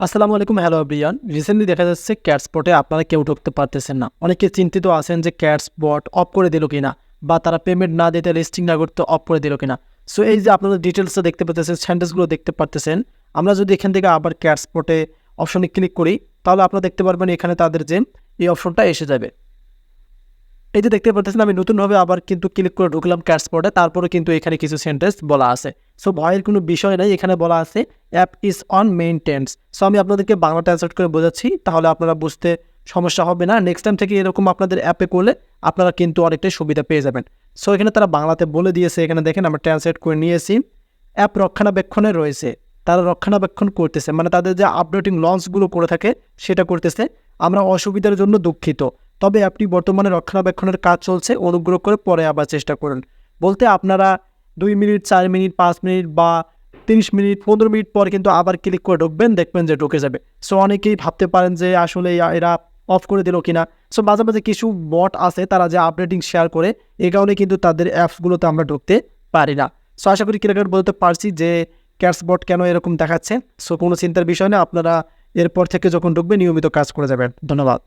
আসসালামু আলাইকুম, hello everyone. Recently দেখা যাচ্ছে ক্যাটস্পটে আপনারা কেউ ঢুকতে পারতেছেন না। অনেকে চিন্তিত আছেন যে ক্যাটস্পট অফ করে দিল কিনা, বা তারা পেমেন্ট না দিতে লিস্টিং না করতে অফ করে দিল কিনা। সো এই যে আপনারা ডিটেলসটা দেখতে পাচ্ছেন, সেন্টেন্সগুলো দেখতে পারতেছেন, আমরা যদি এখান থেকে আবার ক্যাটস্পটে অপশনে ক্লিক করি, তাহলে আপনারা দেখতে পারবেন এখানে তাদের যে এই অপশনটা এসে যাবে। এই যে দেখতে পাচ্ছেন, আমি নতুনভাবে আবার কিন্তু ক্লিক করে ঢুকলাম ক্যাটস্পটে, তারপরে কিন্তু এখানে কিছু সেন্টেন্স বলা আছে। সো ভয়ের কোনো বিষয় নাই, এখানে বলা আছে app is on maintenance. So আমি আপনাদেরকে বাংলা ট্রান্সলেট করে বোঝাচ্ছি, তাহলে আপনারা বুঝতে সমস্যা হবে না। নেক্সট টাইম থেকে এরকম আপনাদের অ্যাপে করলে আপনারা কিন্তু অনেকটাই সুবিধা পেয়ে যাবেন। সো এখানে তারা বাংলাতে বলে দিয়েছে, এখানে দেখেন আমরা ট্রান্সলেট করে নিয়েছি। অ্যাপ রক্ষণাবেক্ষণে রয়েছে, তারা রক্ষণাবেক্ষণ করতেছে, মানে তাদের যে আপডেটিং লঞ্চগুলো করে থাকে সেটা করতেছে। আমরা অসুবিধার জন্য দুঃখিত, তবে অ্যাপটি বর্তমানে রক্ষণাবেক্ষণের কাজ চলছে, অনুগ্রহ করে পরে আবার চেষ্টা করুন। বলতে আপনারা 2 মিনিট, 4 মিনিট, 5 মিনিট বা 30 মিনিট, 15 মিনিট পর কিন্তু আবার ক্লিক করে ঢুকবেন, দেখবেন যে ঢুকে যাবে। সো অনেকেই ভাবতে পারেন যে আসলে এরা অফ করে দিল কিনা। সো মাঝে মাঝে কিছু বট আছে, তারা যে আপডেটিং শেয়ার করে, এই কারণে কিন্তু তাদের অ্যাপসগুলোতে আমরা ঢুকতে পারি না। সো আশা করি ক্লিয়ার বলতে পারছি যে ক্যাটসবট কেন এরকম দেখাচ্ছে। সো কোনো চিন্তার বিষয় না, আপনারা এরপর থেকে যখন ঢুকবেন নিয়মিত কাজ করে যাবেন। ধন্যবাদ।